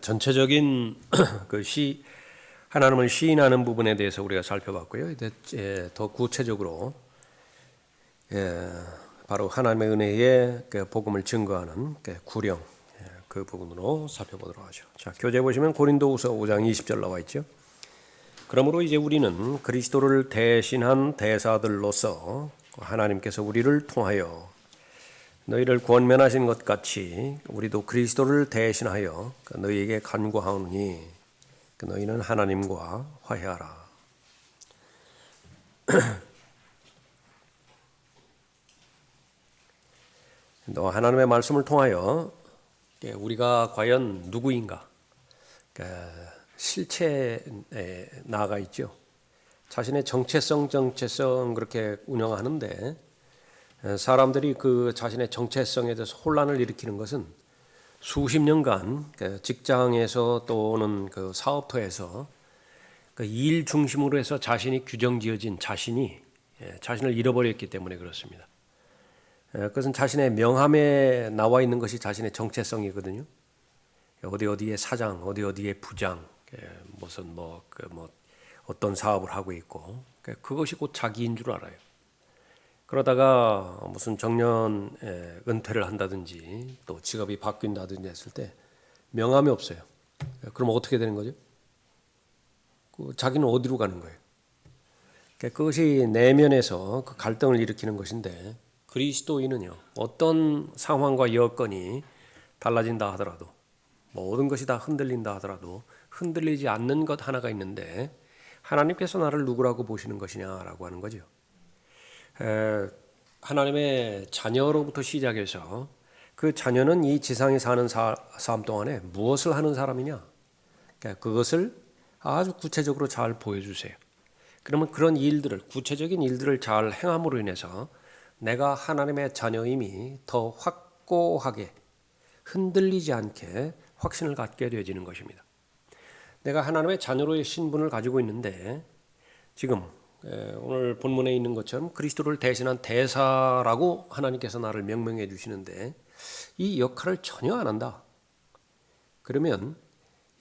전체적인 하나님을 시인하는 부분에 대해서 우리가 살펴봤고요. 이제 더 구체적으로 바로 하나님의 은혜의 복음을 증거하는 구령 그 부분으로 살펴보도록 하죠. 자, 교재 보시면 고린도후서 5장 20절 나와 있죠. 그러므로 이제 우리는 그리스도를 대신한 대사들로서 하나님께서 우리를 통하여 너희를 권면하신 것 같이 우리도 그리스도를 대신하여 너희에게 간구하오니 너희는 하나님과 화해하라. 또 하나님의 말씀을 통하여 우리가 과연 누구인가 실체에 나아가 있죠. 자신의 정체성 그렇게 운영하는데 사람들이 그 자신의 정체성에 대해서 혼란을 일으키는 것은 수십 년간 직장에서 또는 그 사업터에서 그 일 중심으로 해서 자신이 규정지어진 자신을 잃어버렸기 때문에 그렇습니다. 그것은 자신의 명함에 나와 있는 것이 자신의 정체성이거든요. 어디에 사장, 어디에 부장, 무슨 어떤 사업을 하고 있고 그것이 곧 자기인 줄 알아요. 그러다가 무슨 정년 은퇴를 한다든지 또 직업이 바뀐다든지 했을 때 명함이 없어요. 그럼 어떻게 되는 거죠? 자기는 어디로 가는 거예요? 그것이 내면에서 그 갈등을 일으키는 것인데 그리스도인은요, 어떤 상황과 여건이 달라진다 하더라도 모든 것이 다 흔들린다 하더라도 흔들리지 않는 것 하나가 있는데 하나님께서 나를 누구라고 보시는 것이냐라고 하는 거죠. 하나님의 자녀로부터 시작해서 그 자녀는 이 지상에 사는 삶 동안에 무엇을 하는 사람이냐, 그것을 아주 구체적으로 잘 보여주세요. 그러면 그런 일들을, 구체적인 일들을 잘 행함으로 인해서 내가 하나님의 자녀임이 더 확고하게 흔들리지 않게 확신을 갖게 되어지는 것입니다. 내가 하나님의 자녀로의 신분을 가지고 있는데 지금 오늘 본문에 있는 것처럼 그리스도를 대신한 대사라고 하나님께서 나를 명명해 주시는데 이 역할을 전혀 안 한다. 그러면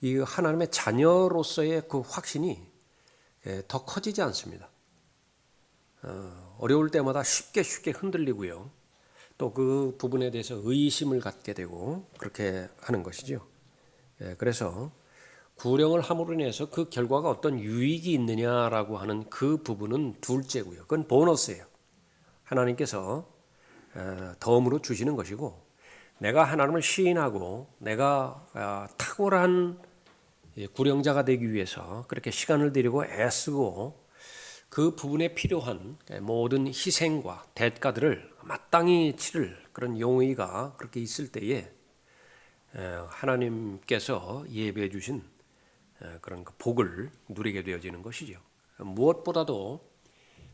이 하나님의 자녀로서의 그 확신이 더 커지지 않습니다. 어려울 때마다 쉽게 흔들리고요. 또 그 부분에 대해서 의심을 갖게 되고 그렇게 하는 것이죠. 그래서 구령을 함으로 인해서 그 결과가 어떤 유익이 있느냐라고 하는 그 부분은 둘째고요. 그건 보너스예요. 하나님께서 덤으로 주시는 것이고 내가 하나님을 시인하고 내가 탁월한 구령자가 되기 위해서 그렇게 시간을 들이고 애쓰고 그 부분에 필요한 모든 희생과 대가들을 마땅히 치를 그런 용의가 그렇게 있을 때에 하나님께서 예배해 주신 그런 복을 누리게 되어지는 것이죠. 무엇보다도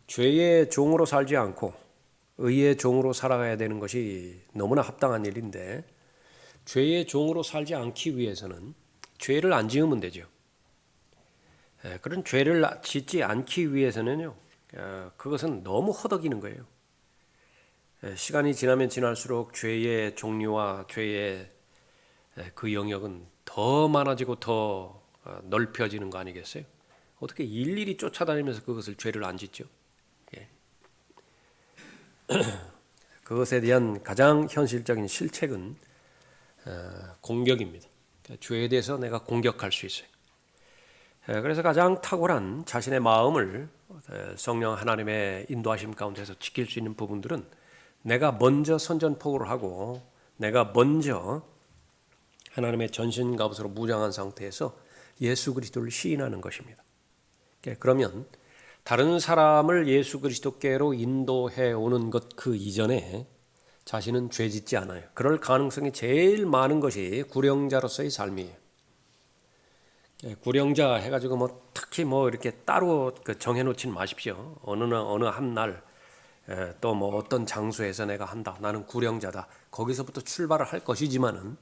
죄의 종으로 살지 않고 의의 종으로 살아가야 되는 것이 너무나 합당한 일인데 죄의 종으로 살지 않기 위해서는 죄를 안 지으면 되죠. 그런 죄를 짓지 않기 위해서는요, 그것은 너무 허덕이는 거예요. 시간이 지나면 지날수록 죄의 종류와 죄의 그 영역은 더 많아지고 더 넓혀지는 거 아니겠어요? 어떻게 일일이 쫓아다니면서 그것을 죄를 안 짓죠? 그것에 대한 가장 현실적인 실책은 공격입니다. 죄에 대해서 내가 공격할 수 있어요. 그래서 가장 탁월한 자신의 마음을 성령 하나님의 인도하심 가운데서 지킬 수 있는 부분들은 내가 먼저 선전포고를 하고 내가 먼저 하나님의 전신갑옷으로 무장한 상태에서 예수 그리스도를 시인하는 것입니다. 그러면 다른 사람을 예수 그리스도께로 인도해 오는 것 그 이전에 자신은 죄 짓지 않아요. 그럴 가능성이 제일 많은 것이 구령자로서의 삶이에요. 구령자 해가지고 특히 이렇게 따로 정해놓지는 마십시오. 어느 한 날 또 어떤 장소에서 내가 한다. 나는 구령자다. 거기서부터 출발을 할 것이지만은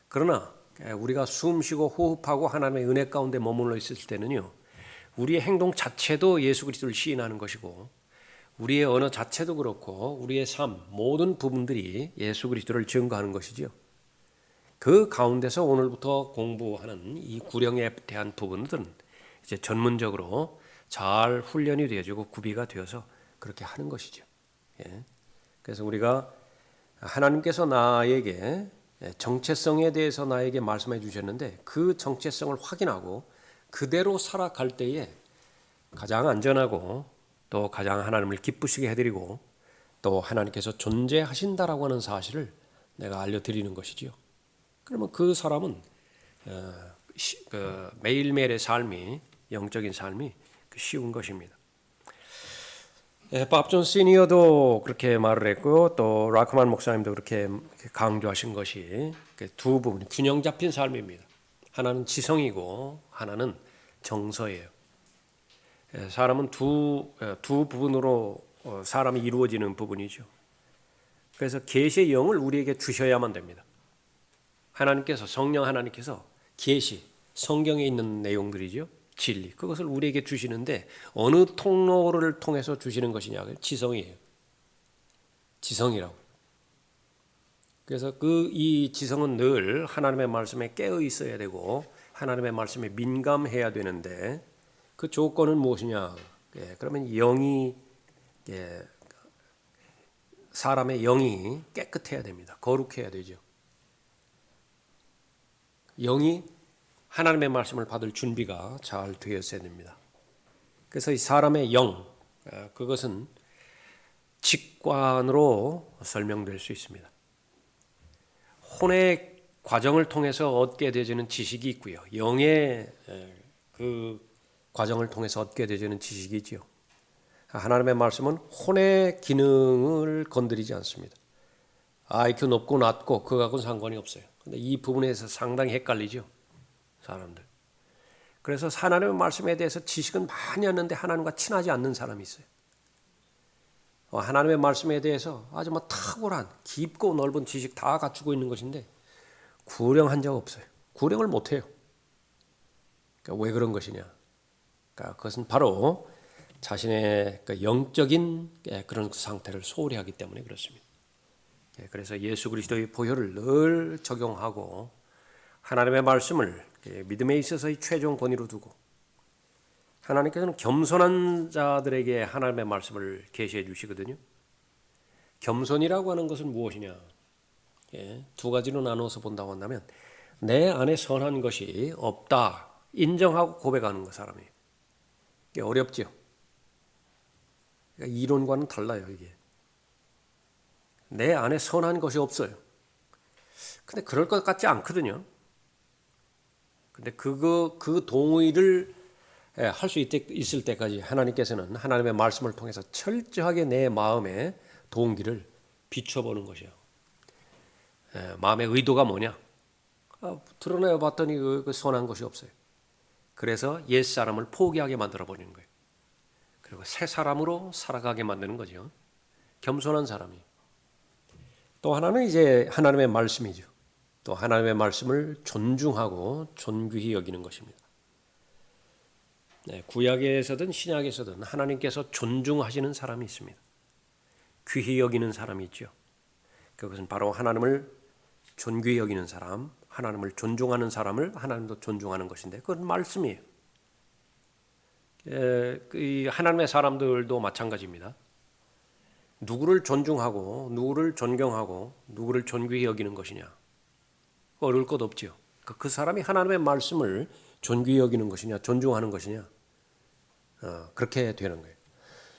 그러나 우리가 숨 쉬고 호흡하고 하나님의 은혜 가운데 머물러 있을 때는요, 우리의 행동 자체도 예수 그리스도를 시인하는 것이고 우리의 언어 자체도 그렇고 우리의 삶 모든 부분들이 예수 그리스도를 증거하는 것이죠. 그 가운데서 오늘부터 공부하는 이 구령에 대한 부분들은 이제 전문적으로 잘 훈련이 되어지고 구비가 되어서 그렇게 하는 것이죠. 예. 그래서 우리가 하나님께서 나에게 정체성에 대해서 나에게 말씀해 주셨는데 그 정체성을 확인하고 그대로 살아갈 때에 가장 안전하고 또 가장 하나님을 기쁘시게 해드리고 또 하나님께서 존재하신다라고 하는 사실을 내가 알려드리는 것이지요. 그러면 그 사람은 매일매일의 삶이 영적인 삶이 쉬운 것입니다. 밥존 시니어도 그렇게 말을 했고 또 라크만 목사님도 그렇게 강조하신 것이 두 부분 균형 잡힌 삶입니다. 하나는 지성이고 하나는 정서예요. 사람은 두 부분으로 사람이 이루어지는 부분이죠. 그래서 계시의 영을 우리에게 주셔야만 됩니다. 하나님께서 성령 하나님께서 계시 성경에 있는 내용들이죠. 진리 그것을 우리에게 주시는데 어느 통로를 통해서 주시는 것이냐? 지성이에요. 지성이라고. 그래서 이 지성은 늘 하나님의 말씀에 깨어 있어야 되고 하나님의 말씀에 민감해야 되는데 그 조건은 무엇이냐? 그러면 영이 사람의 영이 깨끗해야 됩니다. 거룩해야 되죠. 영이 하나님의 말씀을 받을 준비가 잘 되었어야 됩니다. 그래서 이 사람의 영, 그것은 직관으로 설명될 수 있습니다. 혼의 과정을 통해서 얻게 되지는 지식이 있고요. 영의 그 과정을 통해서 얻게 되지는 지식이 있지요. 하나님의 말씀은 혼의 기능을 건드리지 않습니다. IQ 높고 낮고 그거하고는 상관이 없어요. 근데 이 부분에서 상당히 헷갈리죠. 사람들. 그래서 하나님의 말씀에 대해서 지식은 많이 했는데 하나님과 친하지 않는 사람이 있어요. 하나님의 말씀에 대해서 아주 탁월한 깊고 넓은 지식 다 갖추고 있는 것인데 구령한 적 없어요. 구령을 못해요. 그러니까 왜 그런 것이냐? 그러니까 그것은 바로 자신의 영적인 그런 상태를 소홀히 하기 때문에 그렇습니다. 그래서 예수 그리스도의 보혈을 늘 적용하고 하나님의 말씀을 믿음에 있어서의 최종 권위로 두고 하나님께서는 겸손한 자들에게 하나님의 말씀을 계시해 주시거든요. 겸손이라고 하는 것은 무엇이냐? 두 가지로 나누어서 본다고 한다면 내 안에 선한 것이 없다 인정하고 고백하는 것 사람이 이게 어렵죠. 그러니까 이론과는 달라요. 이게 내 안에 선한 것이 없어요. 근데 그럴 것 같지 않거든요. 근데 그 동의를 할 수 있을 때까지 하나님께서는 하나님의 말씀을 통해서 철저하게 내 마음의 동기를 비춰보는 것이요. 마음의 의도가 뭐냐? 드러내어 봤더니 그 선한 것이 없어요. 그래서 옛 사람을 포기하게 만들어 버리는 거예요. 그리고 새 사람으로 살아가게 만드는 거죠. 겸손한 사람이. 또 하나는 이제 하나님의 말씀이죠. 또 하나님의 말씀을 존중하고 존귀히 여기는 것입니다. 구약에서든 신약에서든 하나님께서 존중하시는 사람이 있습니다. 귀히 여기는 사람이 있죠. 그것은 바로 하나님을 존귀히 여기는 사람, 하나님을 존중하는 사람을 하나님도 존중하는 것인데 그건 말씀이에요. 하나님의 사람들도 마찬가지입니다. 누구를 존중하고 누구를 존경하고 누구를 존귀히 여기는 것이냐? 어려울 것 없죠. 그 사람이 하나님의 말씀을 존귀히 여기는 것이냐 존중하는 것이냐 그렇게 되는 거예요.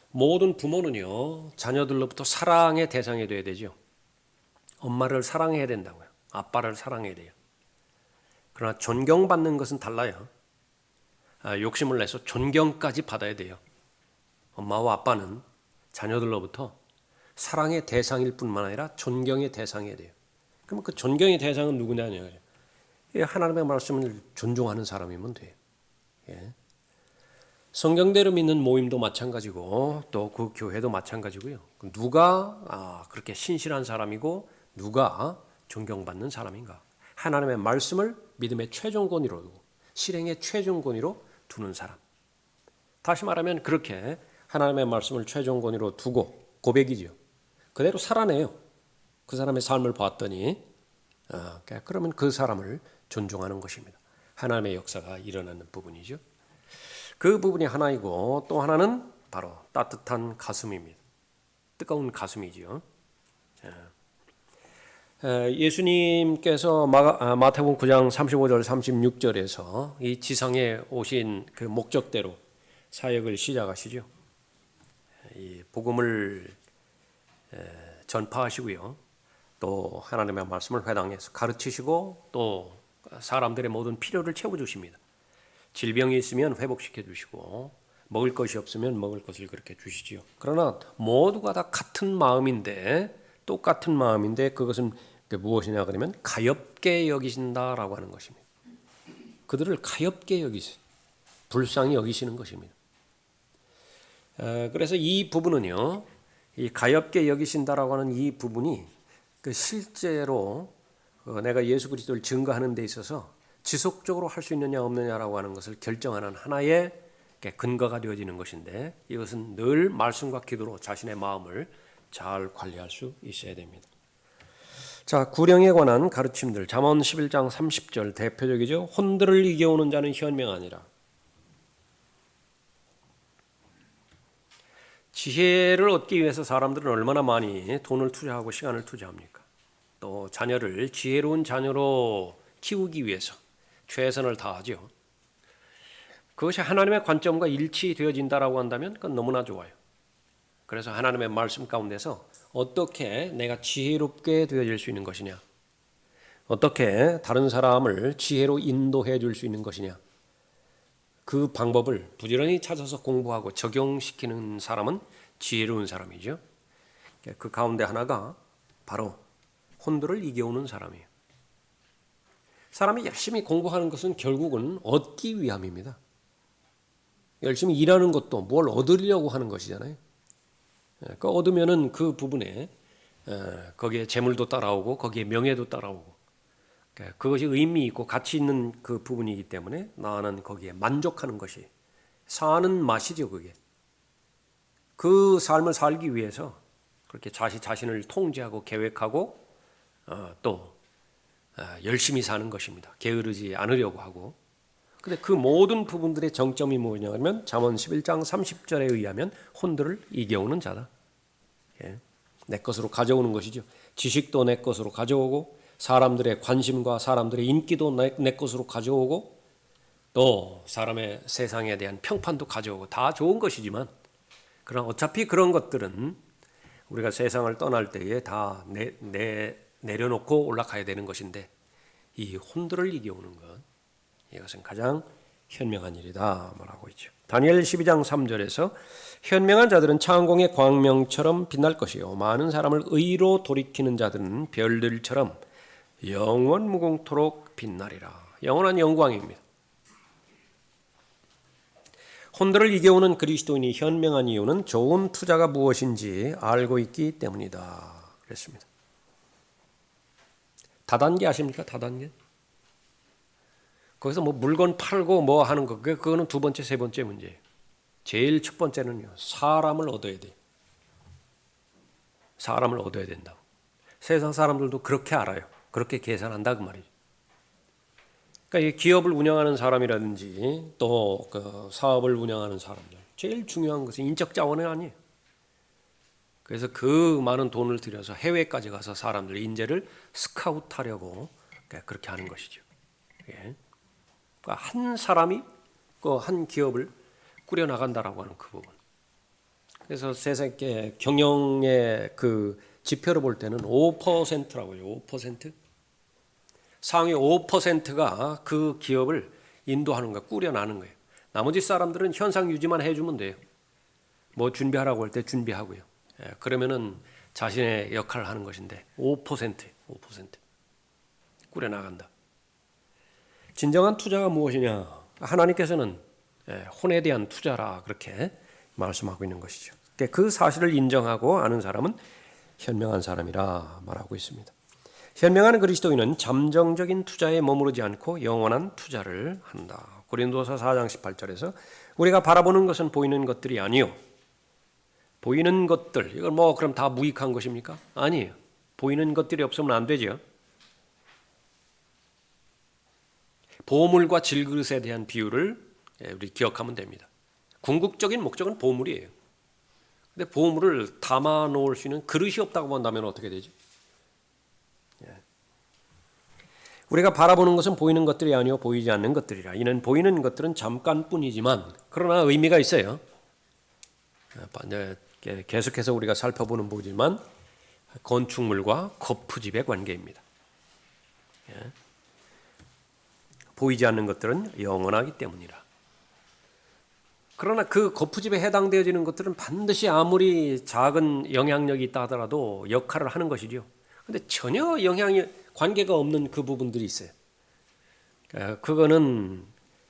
모든 부모는요 자녀들로부터 사랑의 대상이 되어야 되죠. 엄마를 사랑해야 된다고요. 아빠를 사랑해야 돼요. 그러나 존경받는 것은 달라요. 욕심을 내서 존경까지 받아야 돼요. 엄마와 아빠는 자녀들로부터 사랑의 대상일 뿐만 아니라 존경의 대상이어야 돼요. 그럼 그 존경의 대상은 누구냐냐? 하나님의 말씀을 존중하는 사람이면 돼요. 성경대로 믿는 모임도 마찬가지고 또 그 교회도 마찬가지고요. 누가 그렇게 신실한 사람이고 누가 존경받는 사람인가? 하나님의 말씀을 믿음의 최종 권위로 두고 실행의 최종 권위로 두는 사람. 다시 말하면 그렇게 하나님의 말씀을 최종 권위로 두고 고백이죠. 그대로 살아내요. 그 사람의 삶을 봤더니 그러면 그 사람을 존중하는 것입니다. 하나님의 역사가 일어나는 부분이죠. 그 부분이 하나이고 또 하나는 바로 따뜻한 가슴입니다. 뜨거운 가슴이죠. 예수님께서 마태복음 9장 35절 36절에서 이 지상에 오신 그 목적대로 사역을 시작하시죠. 이 복음을 전파하시고요. 또 하나님의 말씀을 회당에서 가르치시고 또 사람들의 모든 필요를 채워주십니다. 질병이 있으면 회복시켜 주시고 먹을 것이 없으면 먹을 것을 그렇게 주시지요. 그러나 모두가 다 같은 마음인데 똑같은 마음인데 그것은 무엇이냐 그러면 가엾게 여기신다라고 하는 것입니다. 그들을 가엾게 여기세요. 불쌍히 여기시는 것입니다. 그래서 이 부분은요, 이 가엾게 여기신다라고 하는 이 부분이 실제로 내가 예수 그리스도를 증거하는 데 있어서 지속적으로 할 수 있느냐 없느냐라고 하는 것을 결정하는 하나의 근거가 되어지는 것인데 이것은 늘 말씀과 기도로 자신의 마음을 잘 관리할 수 있어야 됩니다. 자, 구령에 관한 가르침들 잠언 11장 30절 대표적이죠. 혼들을 이겨오는 자는 현명하니라. 지혜를 얻기 위해서 사람들은 얼마나 많이 돈을 투자하고 시간을 투자합니까? 또 자녀를 지혜로운 자녀로 키우기 위해서 최선을 다하죠. 그것이 하나님의 관점과 일치되어진다라고 한다면 그건 너무나 좋아요. 그래서 하나님의 말씀 가운데서 어떻게 내가 지혜롭게 되어질 수 있는 것이냐, 어떻게 다른 사람을 지혜로 인도해 줄 수 있는 것이냐, 그 방법을 부지런히 찾아서 공부하고 적용시키는 사람은 지혜로운 사람이죠. 그 가운데 하나가 바로 혼들을 이겨오는 사람이에요. 사람이 열심히 공부하는 것은 결국은 얻기 위함입니다. 열심히 일하는 것도 뭘 얻으려고 하는 것이잖아요. 그 얻으면은 그 부분에 거기에 재물도 따라오고 거기에 명예도 따라오고 그것이 의미 있고 가치 있는 그 부분이기 때문에 나는 거기에 만족하는 것이 사는 맛이죠. 그게 그 삶을 살기 위해서 그렇게 자신을 통제하고 계획하고 또 열심히 사는 것입니다. 게으르지 않으려고 하고. 근데 그 모든 부분들의 정점이 뭐냐면 잠언 11장 30절에 의하면 혼들을 이겨오는 자다. 내 것으로 가져오는 것이죠. 지식도 내 것으로 가져오고 사람들의 관심과 사람들의 인기도 내 것으로 가져오고 또 사람의 세상에 대한 평판도 가져오고 다 좋은 것이지만 그러나 어차피 그런 것들은 우리가 세상을 떠날 때에 다 내려놓고 올라가야 되는 것인데 이 혼들을 이겨오는 것 이것은 가장 현명한 일이다 말하고 있죠. 다니엘 12장 3절에서 현명한 자들은 창공의 광명처럼 빛날 것이요 많은 사람을 의로 돌이키는 자들은 별들처럼 영원 무궁토록 빛나리라. 영원한 영광입니다. 혼들을 이겨오는 그리스도인이 현명한 이유는 좋은 투자가 무엇인지 알고 있기 때문이다 그랬습니다. 다단계 아십니까? 다단계? 거기서 뭐 물건 팔고 뭐 하는 거 그거는 두 번째 세 번째 문제예요. 제일 첫 번째는요. 사람을 얻어야 돼. 사람을 얻어야 된다고. 세상 사람들도 그렇게 알아요. 그렇게 계산한다 그 말이죠. 그러니까 이 기업을 운영하는 사람이라든지 또 그 사업을 운영하는 사람들 제일 중요한 것은 인적 자원이 아니에요. 그래서 그 많은 돈을 들여서 해외까지 가서 사람들의 인재를 스카우트하려고 그렇게 하는 것이죠. 예. 그러니까 한 사람이 그 한 기업을 꾸려 나간다라고 하는 그 부분. 그래서 세상의 경영의 그 지표를 볼 때는 5%라고요. 5%. 상위 5%가 그 기업을 인도하는 거예요. 꾸려나는 거예요. 나머지 사람들은 현상 유지만 해주면 돼요. 뭐 준비하라고 할 때 준비하고요. 예, 그러면은 자신의 역할을 하는 것인데 5% 꾸려나간다. 진정한 투자가 무엇이냐? 하나님께서는 혼에 대한 투자라 그렇게 말씀하고 있는 것이죠. 그 사실을 인정하고 아는 사람은 현명한 사람이라 말하고 있습니다. 현명한 그리스도인은 잠정적인 투자에 머무르지 않고 영원한 투자를 한다. 고린도서 4장 18절에서 우리가 바라보는 것은 보이는 것들이 아니요. 보이는 것들, 이걸 뭐 그럼 다 무익한 것입니까? 아니에요. 보이는 것들이 없으면 안 되죠. 보물과 질그릇에 대한 비유를 우리 기억하면 됩니다. 궁극적인 목적은 보물이에요. 근데 보물을 담아 놓을 수 있는 그릇이 없다고 본다면 어떻게 되죠? 우리가 바라보는 것은 보이는 것들이 아니요 보이지 않는 것들이라. 이는 보이는 것들은 잠깐뿐이지만 그러나 의미가 있어요. 계속해서 우리가 살펴보는 보지만 건축물과 거푸집의 관계입니다. 보이지 않는 것들은 영원하기 때문이라. 그러나 그 거푸집에 해당되어지는 것들은 반드시 아무리 작은 영향력이 있다 하더라도 역할을 하는 것이죠. 그런데 전혀 관계가 없는 그 부분들이 있어요. 그거는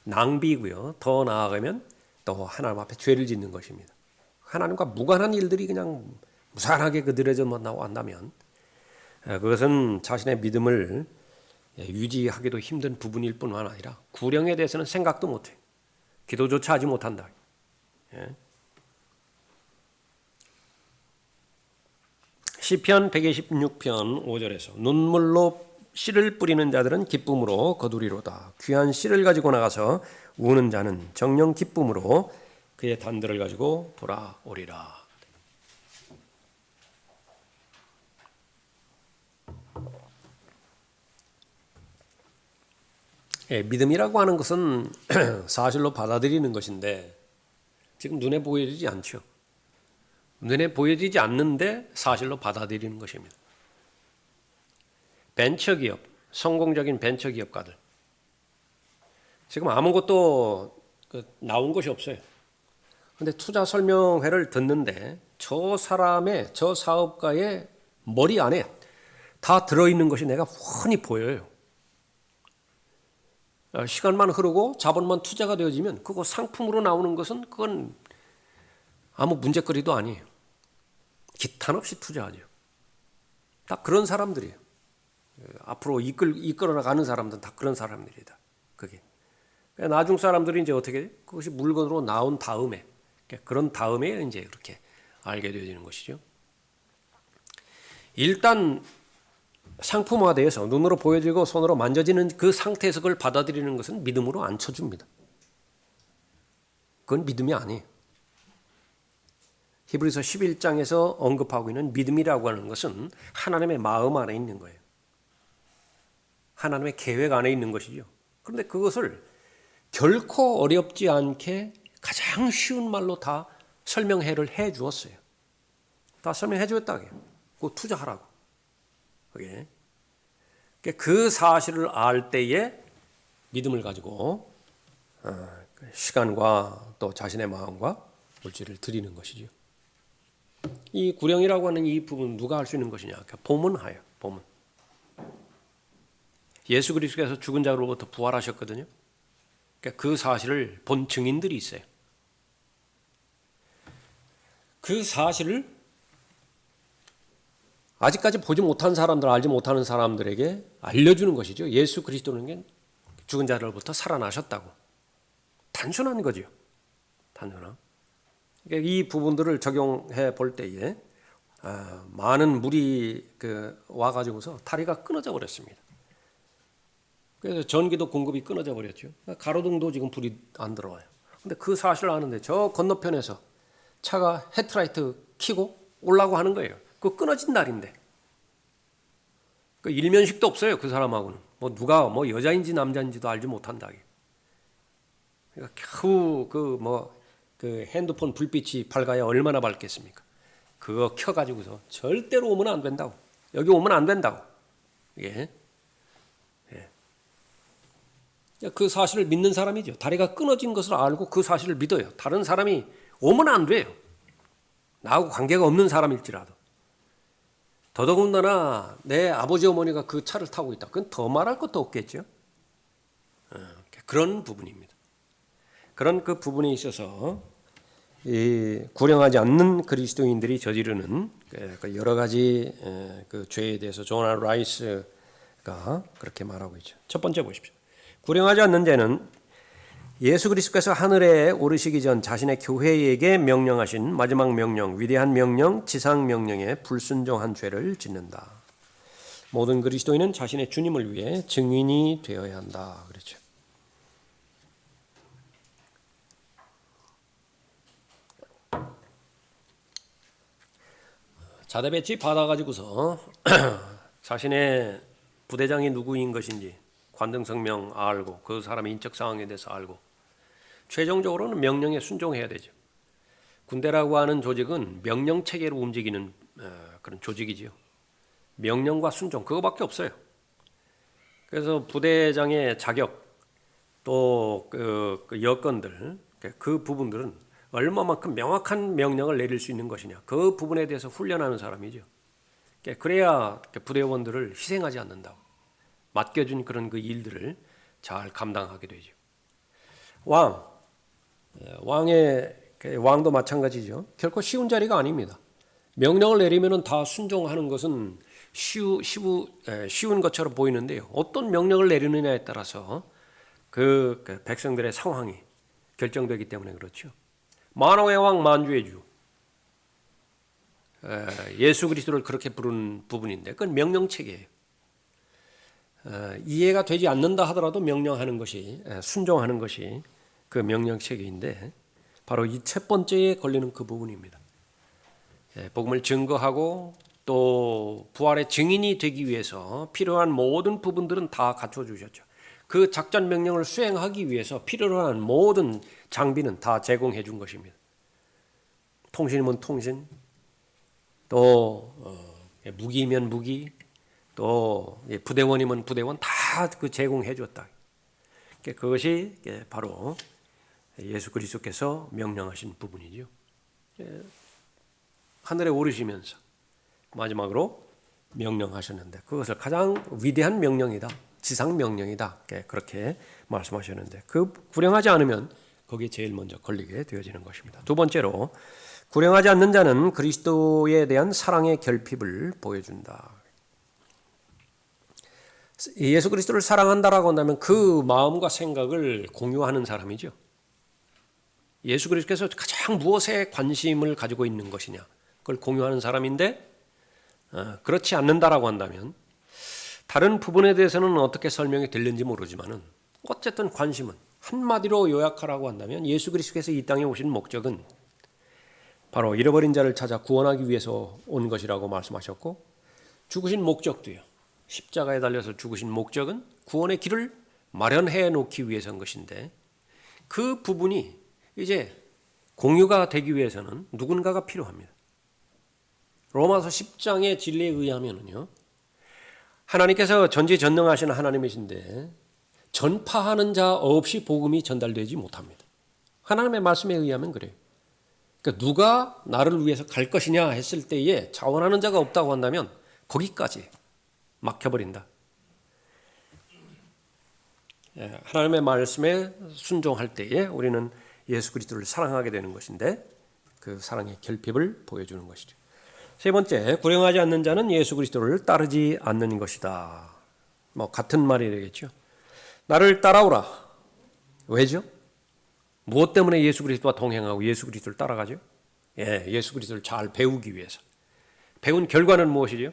낭비고요. 더 나아가면 또 하나님 앞에 죄를 짓는 것입니다. 하나님과 무관한 일들이 그냥 무산하게 그들에게만 나온다면 그것은 자신의 믿음을 유지하기도 힘든 부분일 뿐만 아니라 구령에 대해서는 생각도 못해요. 기도조차 하지 못한다. 시편 126편 5절에서 눈물로 씨를 뿌리는 자들은 기쁨으로 거두리로다. 귀한 씨를 가지고 나가서 우는 자는 정령 기쁨으로 그의 단들을 가지고 돌아오리라. 믿음이라고 하는 것은 사실로 받아들이는 것인데 지금 눈에 보여지지 않죠. 눈에 보여지지 않는데 사실로 받아들이는 것입니다. 벤처기업, 성공적인 벤처기업가들 지금 아무것도 나온 것이 없어요. 그런데 투자 설명회를 듣는데 저 사람의, 저 사업가의 머리 안에 다 들어있는 것이 내가 훤히 보여요. 시간만 흐르고 자본만 투자가 되어지면 그거 상품으로 나오는 것은 그건 아무 문제거리도 아니에요. 기탄 없이 투자하죠. 다 그런 사람들이에요. 앞으로 이끌어 나가는 사람들은 다 그런 사람들이다. 그게 나중 사람들이 이제 어떻게 그것이 물건으로 나온 다음에 그런 다음에 이제 그렇게 알게 되어지는 것이죠. 일단 상품화되어서 눈으로 보여지고 손으로 만져지는 그 상태에서 그걸 받아들이는 것은 믿음으로 안 쳐줍니다. 그건 믿음이 아니에요. 히브리서 11장에서 언급하고 있는 믿음이라고 하는 것은 하나님의 마음 안에 있는 거예요. 하나님의 계획 안에 있는 것이죠. 그런데 그것을 결코 어렵지 않게 가장 쉬운 말로 다 설명회를 해 주었어요. 다 설명해 주었다고 해요. 그거 투자하라고. 그게 그 사실을 알 때에 믿음을 가지고 시간과 또 자신의 마음과 물질을 드리는 것이죠. 이 구령이라고 하는 이 부분 누가 할 수 있는 것이냐? 보문하여 보문. 예수 그리스도께서 죽은 자로부터 부활하셨거든요. 그 사실을 본 증인들이 있어요. 그 사실을 아직까지 보지 못한 사람들, 알지 못하는 사람들에게 알려주는 것이죠. 예수 그리스도는 죽은 자로부터 살아나셨다고. 단순한 거죠. 단순한. 이 부분들을 적용해 볼 때에 많은 물이 와가지고서 다리가 끊어져 버렸습니다. 그래서 전기도 공급이 끊어져 버렸죠. 가로등도 지금 불이 안 들어와요. 근데 그 사실을 아는데 저 건너편에서 차가 헤드라이트 켜고 오려고 하는 거예요. 그 끊어진 날인데. 그 일면식도 없어요. 그 사람하고는. 누가 여자인지 남자인지도 알지 못한다. 그러니까 겨우 그 핸드폰 불빛이 밝아야 얼마나 밝겠습니까? 그거 켜가지고서 절대로 오면 안 된다고. 여기 오면 안 된다고. 예. 그 사실을 믿는 사람이죠. 다리가 끊어진 것을 알고 그 사실을 믿어요. 다른 사람이 오면 안 돼요. 나하고 관계가 없는 사람일지라도. 더더군다나 내 아버지 어머니가 그 차를 타고 있다. 그건 더 말할 것도 없겠죠. 그런 부분입니다. 그런 그 부분에 있어서 이 구령하지 않는 그리스도인들이 저지르는 여러 가지 그 죄에 대해서 조나 라이스가 그렇게 말하고 있죠. 첫 번째 보십시오. 구령하지 않는 죄는 예수 그리스도께서 하늘에 오르시기 전 자신의 교회에게 명령하신 마지막 명령, 위대한 명령, 지상 명령에 불순종한 죄를 짓는다. 모든 그리스도인은 자신의 주님을 위해 증인이 되어야 한다. 그렇죠. 자대 배치 받아가지고서 자신의 부대장이 누구인 것인지 관등성명 알고 그 사람의 인적 상황에 대해서 알고 최종적으로는 명령에 순종해야 되죠. 군대라고 하는 조직은 명령 체계로 움직이는 그런 조직이지요. 명령과 순종 그거밖에 없어요. 그래서 부대장의 자격 또 그 여건들 그 부분들은 얼마만큼 명확한 명령을 내릴 수 있는 것이냐 그 부분에 대해서 훈련하는 사람이죠. 그래야 부대원들을 희생하지 않는다고 맡겨준 그런 그 일들을 잘 감당하게 되죠. 왕도 마찬가지죠. 결코 쉬운 자리가 아닙니다. 명령을 내리면 다 순종하는 것은 쉬운 것처럼 보이는데요. 어떤 명령을 내리느냐에 따라서 그 백성들의 상황이 결정되기 때문에 그렇죠. 만왕의 왕 만주의 주 예수 그리스도를 그렇게 부르는 부분인데 그건 명령체계예요. 이해가 되지 않는다 하더라도 명령하는 것이 순종하는 것이 그 명령체계인데 바로 이 첫 번째에 걸리는 그 부분입니다. 복음을 증거하고 또 부활의 증인이 되기 위해서 필요한 모든 부분들은 다 갖춰주셨죠. 그 작전 명령을 수행하기 위해서 필요한 모든 장비는 다 제공해 준 것입니다. 통신이면 통신, 또 무기면 무기, 또 부대원이면 부대원 다 그 제공해 줬다. 그것이 바로 예수 그리스도께서 명령하신 부분이죠. 하늘에 오르시면서 마지막으로 명령하셨는데 그것을 가장 위대한 명령이다. 지상 명령이다. 그렇게 말씀하셨는데 그 구령하지 않으면 거기에 제일 먼저 걸리게 되어지는 것입니다. 두 번째로 구령하지 않는 자는 그리스도에 대한 사랑의 결핍을 보여준다. 예수 그리스도를 사랑한다라고 한다면 그 마음과 생각을 공유하는 사람이죠. 예수 그리스도께서 가장 무엇에 관심을 가지고 있는 것이냐 그걸 공유하는 사람인데 그렇지 않는다라고 한다면 다른 부분에 대해서는 어떻게 설명이 될는지 모르지만은 어쨌든 관심은 한마디로 요약하라고 한다면 예수 그리스도께서 이 땅에 오신 목적은 바로 잃어버린 자를 찾아 구원하기 위해서 온 것이라고 말씀하셨고 죽으신 목적도요. 십자가에 달려서 죽으신 목적은 구원의 길을 마련해 놓기 위해서인 것인데 그 부분이 이제 공유가 되기 위해서는 누군가가 필요합니다. 로마서 10장의 진리에 의하면요. 하나님께서 전지전능하신 하나님이신데 전파하는 자 없이 복음이 전달되지 못합니다. 하나님의 말씀에 의하면 그래요. 그러니까 누가 나를 위해서 갈 것이냐 했을 때에 자원하는 자가 없다고 한다면 거기까지 막혀버린다. 하나님의 말씀에 순종할 때에 우리는 예수 그리스도를 사랑하게 되는 것인데 그 사랑의 결핍을 보여주는 것이죠. 세 번째, 구령하지 않는 자는 예수 그리스도를 따르지 않는 것이다. 같은 말이 되겠죠. 나를 따라오라. 왜죠? 무엇 때문에 예수 그리스도와 동행하고 예수 그리스도를 따라가죠? 예수 그리스도를 잘 배우기 위해서. 배운 결과는 무엇이죠?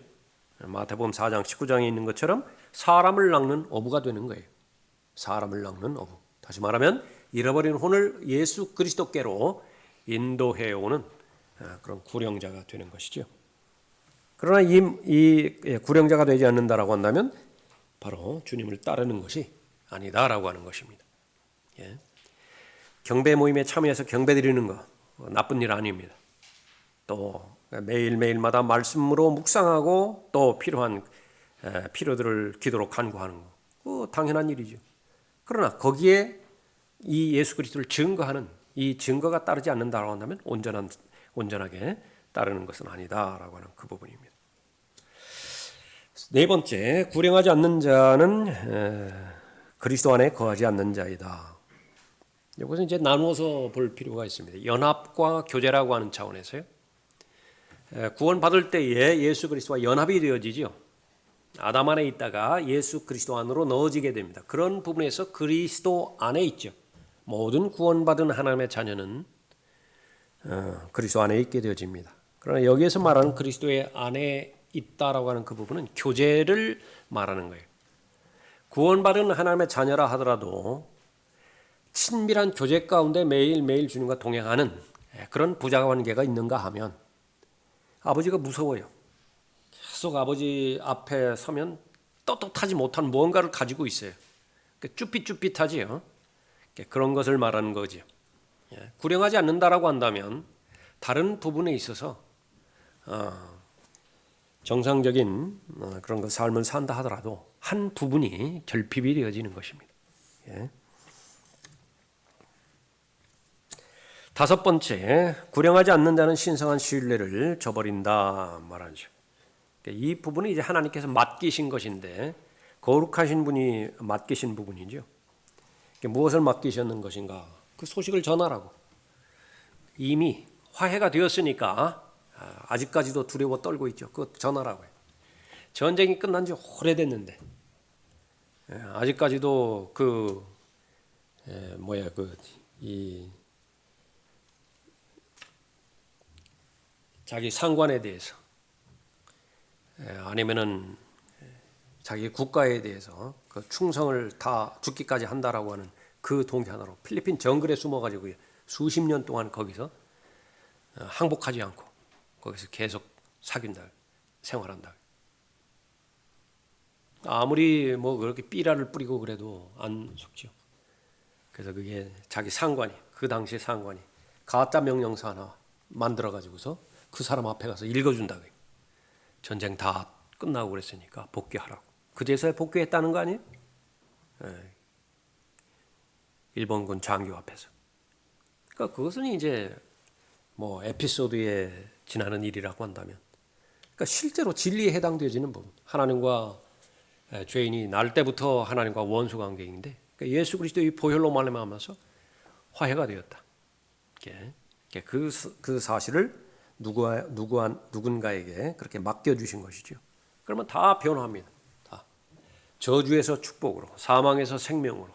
마태복음 4장 19장에 있는 것처럼 사람을 낚는 어부가 되는 거예요. 사람을 낚는 어부. 다시 말하면 잃어버린 혼을 예수 그리스도께로 인도해오는 그런 구령자가 되는 것이죠. 그러나 이 구령자가 되지 않는다라고 한다면 바로 주님을 따르는 것이 아니다라고 하는 것입니다. 경배 모임에 참여해서 경배 드리는 거 나쁜 일 아닙니다. 또 매일매일마다 말씀으로 묵상하고 또 필요한 필요들을 기도로 간구하는 거 그거 당연한 일이죠. 그러나 거기에 이 예수 그리스도를 증거하는 이 증거가 따르지 않는다라고 한다면 온전하게 따르는 것은 아니다라고 하는 그 부분입니다. 네 번째, 구령하지 않는 자는 그리스도 안에 거하지 않는 자이다. 이것은 이제 나누어서 볼 필요가 있습니다. 연합과 교제라고 하는 차원에서요. 구원받을 때에 예수 그리스도와 연합이 되어지죠. 아담 안에 있다가 예수 그리스도 안으로 넣어지게 됩니다. 그런 부분에서 그리스도 안에 있죠. 모든 구원받은 하나님의 자녀는 그리스도 안에 있게 되어집니다. 그러나 여기에서 말하는 그리스도의 안에 있다라고 하는 그 부분은 교제를 말하는 거예요. 구원받은 하나님의 자녀라 하더라도 친밀한 교제 가운데 매일매일 주님과 동행하는 그런 부자관계가 있는가 하면 아버지가 무서워요. 계속 아버지 앞에 서면 떳떳하지 못한 무언가를 가지고 있어요. 쭈삣쭈삣하지요. 그런 것을 말하는 거죠. 구령하지 않는다라고 한다면 다른 부분에 있어서 정상적인 그런 그 삶을 산다 하더라도 한 부분이 결핍이 되어지는 것입니다. 다섯 번째, 구령하지 않는 자는 신성한 신뢰를 저버린다 말하죠. 이 부분이 이제 하나님께서 맡기신 것인데 거룩하신 분이 맡기신 부분이죠. 무엇을 맡기셨는 것인가? 그 소식을 전하라고. 이미 화해가 되었으니까 아직까지도 두려워 떨고 있죠. 그거 전하라고요. 전쟁이 끝난 지 오래됐는데 아직까지도 자기 상관에 대해서 아니면은 자기 국가에 대해서 그 충성을 다 죽기까지 한다라고 하는 그 동기 하나로 필리핀 정글에 숨어가지고 수십 년 동안 거기서 항복하지 않고 거기서 계속 사귄다, 생활한다. 아무리 뭐 그렇게 삐라를 뿌리고 그래도 안 속죠. 그래서 그게 자기 상관이, 그 당시 상관이 가짜 명령서 하나 만들어 가지고서 그 사람 앞에 가서 읽어준다. 전쟁 다 끝나고 그랬으니까 복귀하라고. 그제서야 복귀했다는 거 아니에요? 일본군 장교 앞에서. 그러니까 그것은 이제 뭐 에피소드에 지나는 일이라고 한다면, 그러니까 실제로 진리에 해당되어지는 부분. 하나님과 죄인이 날 때부터 하나님과 원수 관계인데, 그러니까 예수 그리스도의 보혈로 말미암아서 화해가 되었다. 그 사실을 누군가에게 그렇게 맡겨주신 것이죠. 그러면 다 변화합니다. 다 저주에서 축복으로, 사망에서 생명으로,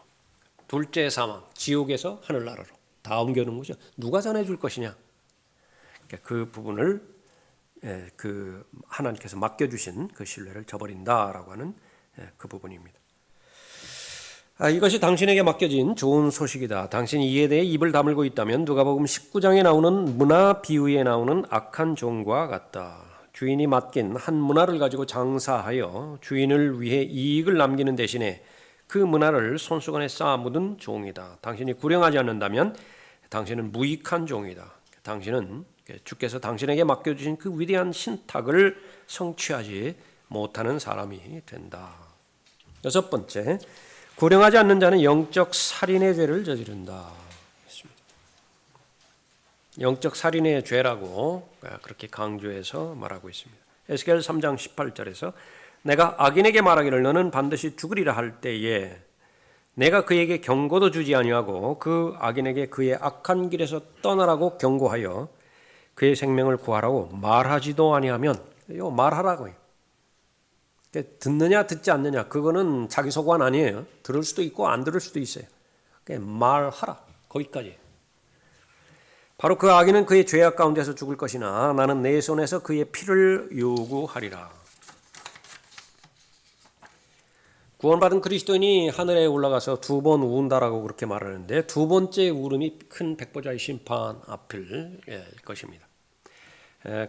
둘째 사망, 지옥에서 하늘나라로 다 옮겨놓은 거죠. 누가 전해줄 것이냐? 그 부분을 그 하나님께서 맡겨주신 그 신뢰를 저버린다라고 하는 그 부분입니다. 이것이 당신에게 맡겨진 좋은 소식이다. 당신이 이에 대해 입을 다물고 있다면 누가복음 19장에 나오는 문화 비유에 나오는 악한 종과 같다. 주인이 맡긴 한 문화를 가지고 장사하여 주인을 위해 이익을 남기는 대신에 그 문화를 손수건에 쌓아 묻은 종이다. 당신이 구령하지 않는다면 당신은 무익한 종이다. 당신은 주께서 당신에게 맡겨주신 그 위대한 신탁을 성취하지 못하는 사람이 된다. 여섯 번째, 구령하지 않는 자는 영적 살인의 죄를 저지른다. 영적 살인의 죄라고 그렇게 강조해서 말하고 있습니다. 에스겔 3장 18절에서 내가 악인에게 말하기를 너는 반드시 죽으리라 할 때에 내가 그에게 경고도 주지 아니하고 그 악인에게 그의 악한 길에서 떠나라고 경고하여 그의 생명을 구하라고 말하지도 아니하면, 이거 말하라고요. 듣느냐 듣지 않느냐 그거는 자기 소관 아니에요. 들을 수도 있고 안 들을 수도 있어요. 말하라, 거기까지. 바로 그 악인은 그의 죄악 가운데서 죽을 것이나 나는 내 손에서 그의 피를 요구하리라. 구원받은 그리스도인이 하늘에 올라가서 두 번 운다라고 그렇게 말하는데, 두 번째 울음이 큰 백보자의 심판 앞일 것입니다.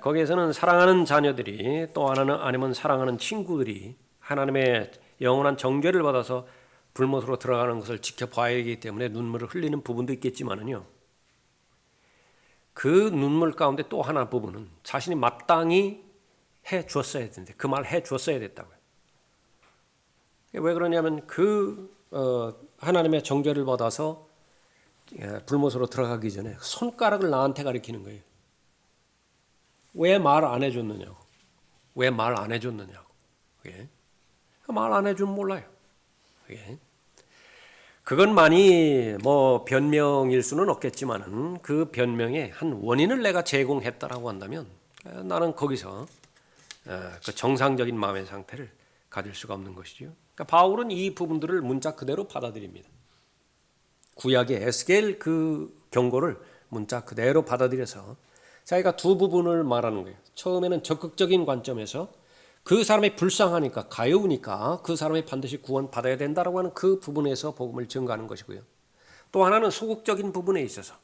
거기에서는 사랑하는 자녀들이 또 하나는 아니면 사랑하는 친구들이 하나님의 영원한 정죄를 받아서 불못으로 들어가는 것을 지켜봐야 하기 때문에 눈물을 흘리는 부분도 있겠지만은요, 그 눈물 가운데 또 하나 부분은 자신이 마땅히 해 주었어야 되는데 그 말 해 주었어야 됐다고요. 왜 그러냐면 하나님의 정죄를 받아서 불못으로 들어가기 전에 손가락을 나한테 가리키는 거예요. 왜 말 안 해줬느냐고. 왜 말 안 해줬느냐고. 말 안 해주면 몰라요. 그것만이 뭐 변명일 수는 없겠지만은 그 변명의 한 원인을 내가 제공했다라고 한다면 나는 거기서 그 정상적인 마음의 상태를 가질 수가 없는 것이죠. 그러니까 바울은 이 부분들을 문자 그대로 받아들입니다. 구약의 에스겔 그 경고를 문자 그대로 받아들여서 자기가 두 부분을 말하는 거예요. 처음에는 적극적인 관점에서 그 사람이 불쌍하니까 가여우니까 그 사람이 반드시 구원받아야 된다라고 하는 그 부분에서 복음을 증거하는 것이고요. 또 하나는 소극적인 부분에 있어서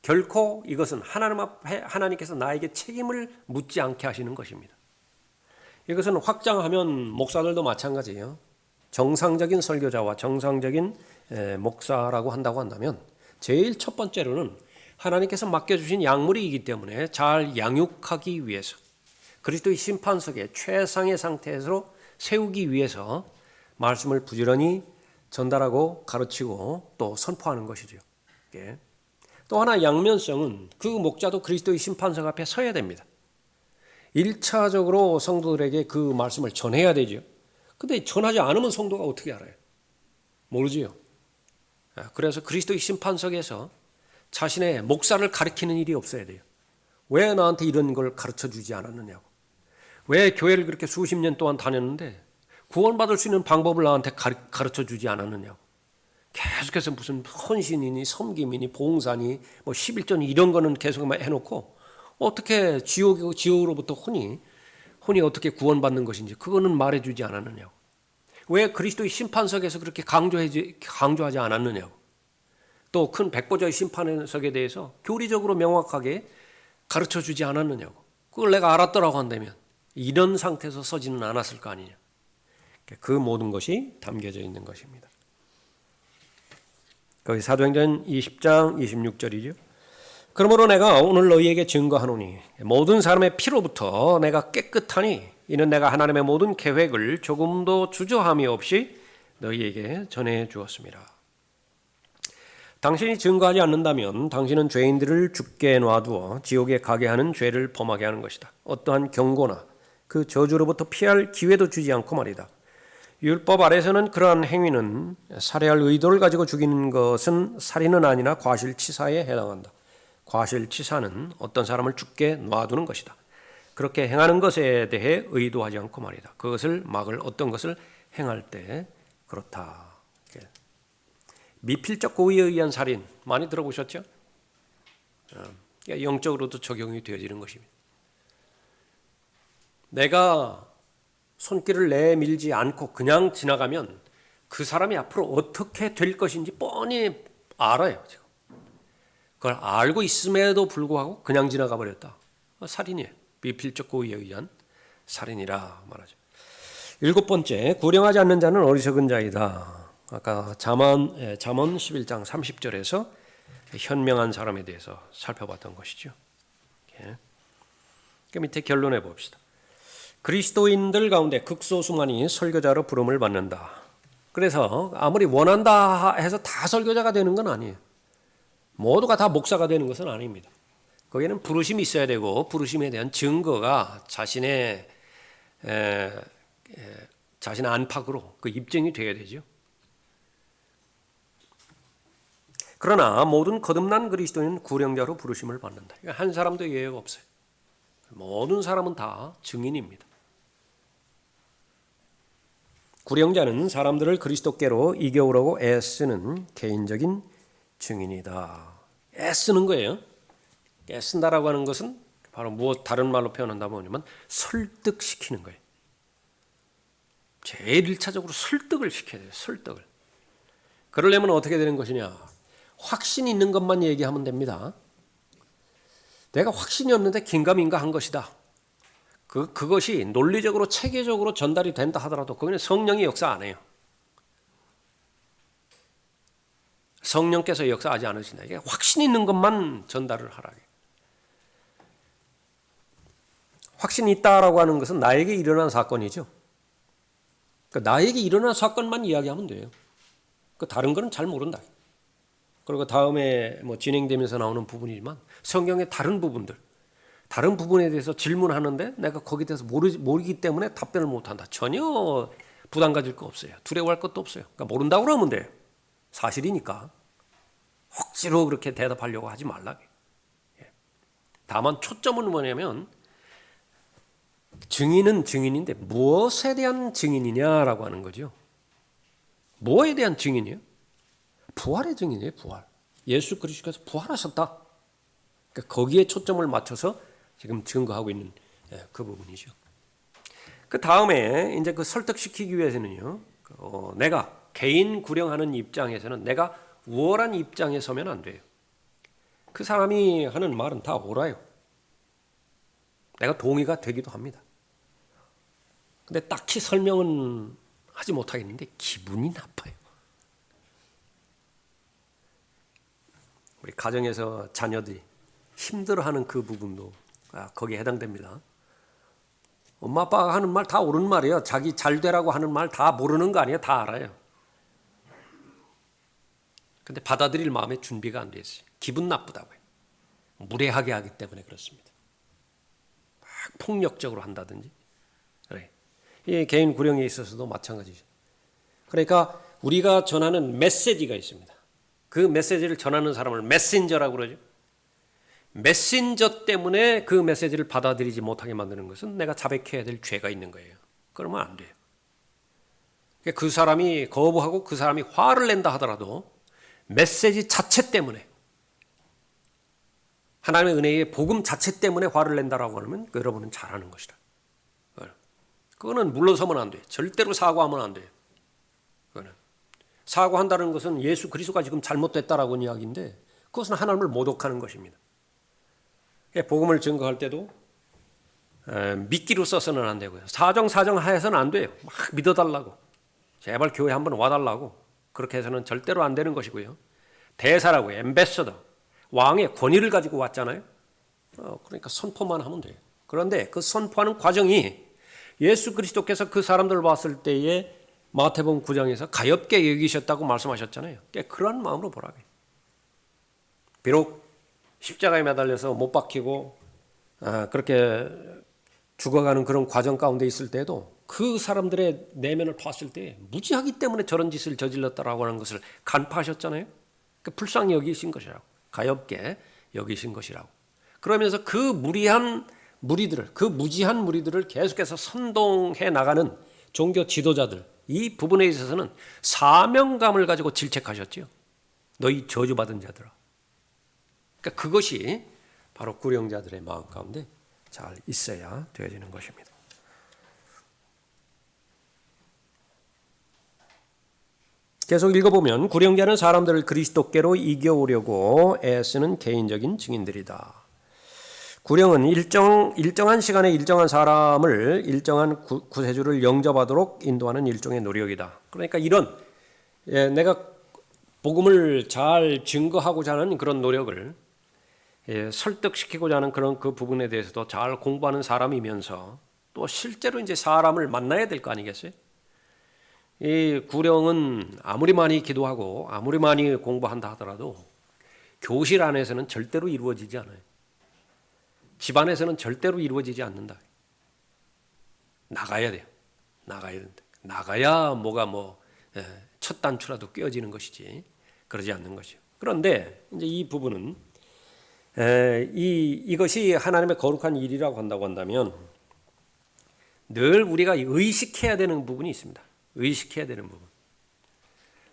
결코 이것은 하나님 앞에 하나님께서 나에게 책임을 묻지 않게 하시는 것입니다. 이것은 확장하면 목사들도 마찬가지예요. 정상적인 설교자와 정상적인 목사라고 한다고 한다면 제일 첫 번째로는 하나님께서 맡겨주신 약물이기 때문에 잘 양육하기 위해서 그리스도의 심판석에 최상의 상태에서 세우기 위해서 말씀을 부지런히 전달하고 가르치고 또 선포하는 것이죠. 또 하나 양면성은 그 목자도 그리스도의 심판석 앞에 서야 됩니다. 1차적으로 성도들에게 그 말씀을 전해야 되죠. 근데 전하지 않으면 성도가 어떻게 알아요? 모르지요. 그래서 그리스도의 심판석에서 자신의 목사를 가르치는 일이 없어야 돼요. 왜 나한테 이런 걸 가르쳐 주지 않았느냐고. 왜 교회를 그렇게 수십 년 동안 다녔는데 구원받을 수 있는 방법을 나한테 가르쳐 주지 않았느냐고. 계속해서 무슨 헌신이니 섬김이니 봉사니 뭐 11조니 이런 거는 계속 해놓고 어떻게 지옥으로부터 혼이 어떻게 구원받는 것인지 그거는 말해주지 않았느냐고. 왜 그리스도의 심판석에서 그렇게 강조하지 않았느냐고. 또 큰 백보자의 심판석에 대해서 교리적으로 명확하게 가르쳐주지 않았느냐고. 그걸 내가 알았더라고 한다면 이런 상태에서 서지는 않았을 거 아니냐. 그 모든 것이 담겨져 있는 것입니다. 거기 사도행전 20장 26절이죠. 그러므로 내가 오늘 너희에게 증거하노니 모든 사람의 피로부터 내가 깨끗하니 이는 내가 하나님의 모든 계획을 조금도 주저함이 없이 너희에게 전해 주었습니다. 당신이 증거하지 않는다면 당신은 죄인들을 죽게 놔두어 지옥에 가게 하는 죄를 범하게 하는 것이다. 어떠한 경고나 그 저주로부터 피할 기회도 주지 않고 말이다. 율법 아래서는 그러한 행위는 살해할 의도를 가지고 죽이는 것은 살인은 아니나 과실치사에 해당한다. 과실치사는 어떤 사람을 죽게 놔두는 것이다. 그렇게 행하는 것에 대해 의도하지 않고 말이다. 그것을 막을 어떤 것을 행할 때 그렇다. 미필적 고의에 의한 살인 많이 들어보셨죠? 영적으로도 적용이 되어지는 것입니다. 내가 손길을 내밀지 않고 그냥 지나가면 그 사람이 앞으로 어떻게 될 것인지 뻔히 알아요. 지금. 그걸 알고 있음에도 불구하고 그냥 지나가 버렸다. 살인이에요. 미필적 고의에 의한 살인이라 말하죠. 7번째, 구령하지 않는 자는 어리석은 자이다. 아까 잠언 11장 30절에서 현명한 사람에 대해서 살펴봤던 것이죠. 그 밑에 결론해 봅시다. 그리스도인들 가운데 극소수만이 설교자로 부름을 받는다. 그래서 아무리 원한다 해서 다 설교자가 되는 건 아니에요. 모두가 다 목사가 되는 것은 아닙니다. 거기에는 부르심이 있어야 되고 부르심에 대한 증거가 자신의 안팎으로 그 입증이 되어야 되죠. 그러나 모든 거듭난 그리스도인은 구령자로 부르심을 받는다. 한 사람도 예외가 없어요. 모든 사람은 다 증인입니다. 구령자는 사람들을 그리스도께로 이겨오려고 애쓰는 개인적인 증인이다. 애쓰는 거예요. 애쓴다라고 하는 것은 바로 무엇 다른 말로 표현한다면 설득시키는 거예요. 제일 1차적으로 설득을 시켜야 돼요. 설득을. 그러려면 어떻게 되는 것이냐. 확신 있는 것만 얘기하면 됩니다. 내가 확신이 없는데 긴가민가 한 것이다. 그것이 논리적으로 체계적으로 전달이 된다 하더라도 거기는 성령이 역사 안 해요. 성령께서 역사하지 않으신다. 이게 확신 있는 것만 전달을 하라게. 확신이 있다라고 하는 것은 나에게 일어난 사건이죠. 그러니까 나에게 일어난 사건만 이야기하면 돼요. 그 다른 거는 잘 모른다. 그리고 다음에 진행되면서 나오는 부분이지만 성경의 다른 부분에 대해서 질문하는데 내가 거기에 대해서 모르기 때문에 답변을 못한다. 전혀 부담 가질 거 없어요. 두려워할 것도 없어요. 그러니까 모른다고 그러면 돼요. 사실이니까. 억지로 그렇게 대답하려고 하지 말라게. 다만 초점은 뭐냐면 증인은 증인인데 무엇에 대한 증인이냐라고 하는 거죠. 뭐에 대한 증인이에요? 부활의 증인이에요. 부활. 예수 그리스도께서 부활하셨다. 그러니까 거기에 초점을 맞춰서 지금 증거하고 있는 그 부분이죠. 그 다음에 이제 그 설득시키기 위해서는요. 내가 개인 구령하는 입장에서는 내가 우월한 입장에 서면 안 돼요. 그 사람이 하는 말은 다 옳아요. 내가 동의가 되기도 합니다. 근데 딱히 설명은 하지 못하겠는데 기분이 나빠요. 우리 가정에서 자녀들이 힘들어하는 그 부분도 거기에 해당됩니다. 엄마 아빠가 하는 말 다 옳은 말이에요. 자기 잘 되라고 하는 말 다 모르는 거 아니에요. 다 알아요. 근데 받아들일 마음의 준비가 안 돼 있어요. 기분 나쁘다고요. 무례하게 하기 때문에 그렇습니다. 막 폭력적으로 한다든지. 그래. 이 개인 구령에 있어서도 마찬가지죠. 그러니까 우리가 전하는 메시지가 있습니다. 그 메시지를 전하는 사람을 메신저라고 그러죠. 메신저 때문에 그 메시지를 받아들이지 못하게 만드는 것은 내가 자백해야 될 죄가 있는 거예요. 그러면 안 돼요. 그 사람이 거부하고 그 사람이 화를 낸다 하더라도 메시지 자체 때문에, 하나님의 은혜의 복음 자체 때문에 화를 낸다라고 하면 여러분은 잘하는 것이다. 그거는 물러서면 안 돼요. 절대로 사과하면 안 돼요. 그거는 사과한다는 것은 예수 그리스도가 지금 잘못됐다라고 하는 이야기인데 그것은 하나님을 모독하는 것입니다. 복음을 증거할 때도 미끼로 써서는 안 되고요. 사정사정하여서는 안 돼요. 막 믿어달라고, 제발 교회 한번 와달라고 그렇게 해서는 절대로 안 되는 것이고요. 대사라고 엠베서더, 왕의 권위를 가지고 왔잖아요. 그러니까 선포만 하면 돼요. 그런데 그 선포하는 과정이 예수 그리스도께서 그 사람들을 봤을 때에 마태복음 9장에서 가엾게 여기셨다고 말씀하셨잖아요. 그런 마음으로 보라고요. 비록 십자가에 매달려서 못 박히고 그렇게 죽어가는 그런 과정 가운데 있을 때도 그 사람들의 내면을 봤을 때 무지하기 때문에 저런 짓을 저질렀다라고 하는 것을 간파하셨잖아요. 그러니까 불쌍히 여기신 것이라고, 가엾게 여기신 것이라고. 그러면서 그 무리한 무리들을, 그 무지한 무리들을 계속해서 선동해 나가는 종교 지도자들, 이 부분에 있어서는 사명감을 가지고 질책하셨죠. 너희 저주받은 자들아. 그러니까 그것이 바로 구령자들의 마음 가운데 잘 있어야 되어지는 것입니다. 계속 읽어보면 구령자는 사람들을 그리스도께로 이겨오려고 애쓰는 개인적인 증인들이다. 구령은 일정한 시간에 일정한 사람을 일정한 구세주를 영접하도록 인도하는 일종의 노력이다. 그러니까 이런 내가 복음을 잘 증거하고자 하는 그런 노력을 설득시키고자 하는 그런 그 부분에 대해서도 잘 공부하는 사람이면서 또 실제로 이제 사람을 만나야 될 거 아니겠어요? 이 구령은 아무리 많이 기도하고 아무리 많이 공부한다 하더라도 교실 안에서는 절대로 이루어지지 않아요. 집안에서는 절대로 이루어지지 않는다. 나가야 돼요. 나가야 된다. 나가야 뭐가 첫 단추라도 꿰어지는 것이지 그러지 않는 것이요. 그런데 이제 이 부분은 이것이 하나님의 거룩한 일이라고 한다고 한다면 늘 우리가 의식해야 되는 부분이 있습니다. 의식해야 되는 부분.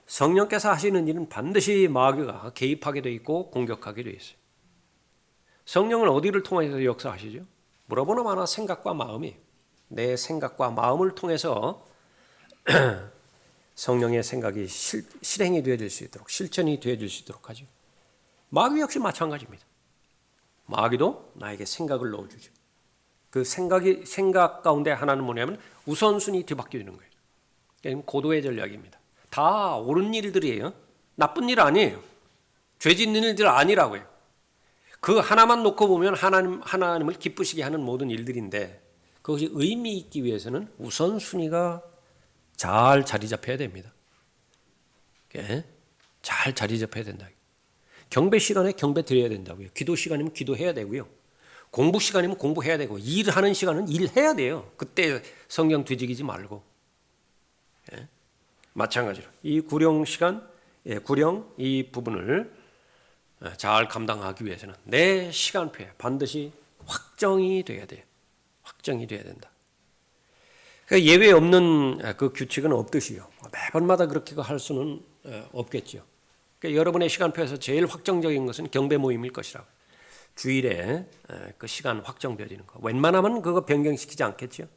성령께서 하시는 일은 반드시 마귀가 개입하게 돼 있고 공격하게 돼 있어요. 성령은 어디를 통해서 역사하시죠? 물어보나 마나 생각과 마음이에요. 내 생각과 마음을 통해서 성령의 생각이 실행이 되어질 수 있도록, 실천이 되어질 수 있도록 하죠. 마귀 역시 마찬가지입니다. 마귀도 나에게 생각을 넣어주죠. 그 생각 가운데 하나는 뭐냐면 우선순위 뒤바뀌는 거예요. 고도의 전략입니다. 다 옳은 일들이에요. 나쁜 일 아니에요. 죄 짓는 일들 아니라고요. 그 하나만 놓고 보면 하나님을 기쁘시게 하는 모든 일들인데 그것이 의미 있기 위해서는 우선순위가 잘 자리 잡혀야 됩니다. 잘 자리 잡혀야 된다. 경배 시간에 경배 드려야 된다고요. 기도 시간이면 기도해야 되고요. 공부 시간이면 공부해야 되고 일하는 시간은 일해야 돼요. 그때 성경 뒤지기지 말고. 마찬가지로 이 구령 시간, 구령 이 부분을 잘 감당하기 위해서는 내 시간표에 반드시 확정이 돼야 돼요. 확정이 돼야 된다. 그러니까 예외 없는 그 규칙은 없듯이요. 매번마다 그렇게 할 수는 없겠죠. 그러니까 여러분의 시간표에서 제일 확정적인 것은 경배 모임일 것이라고. 주일에 그 시간 확정되어지는 거. 웬만하면 그거 변경시키지 않겠죠.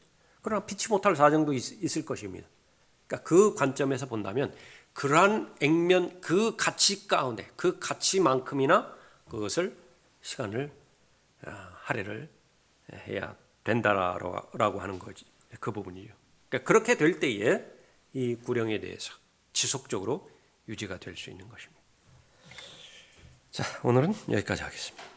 그러나 피치 못할 사정도 있을 것입니다. 그러니까 그 관점에서 본다면 그러한 액면 그 가치 가운데 그 가치만큼이나 그것을 시간을 할애를 해야 된다라고 하는 거지. 그 부분이요. 그러니까 그렇게 될 때에 이 구령에 대해서 지속적으로 유지가 될 수 있는 것입니다. 자, 오늘은 여기까지 하겠습니다.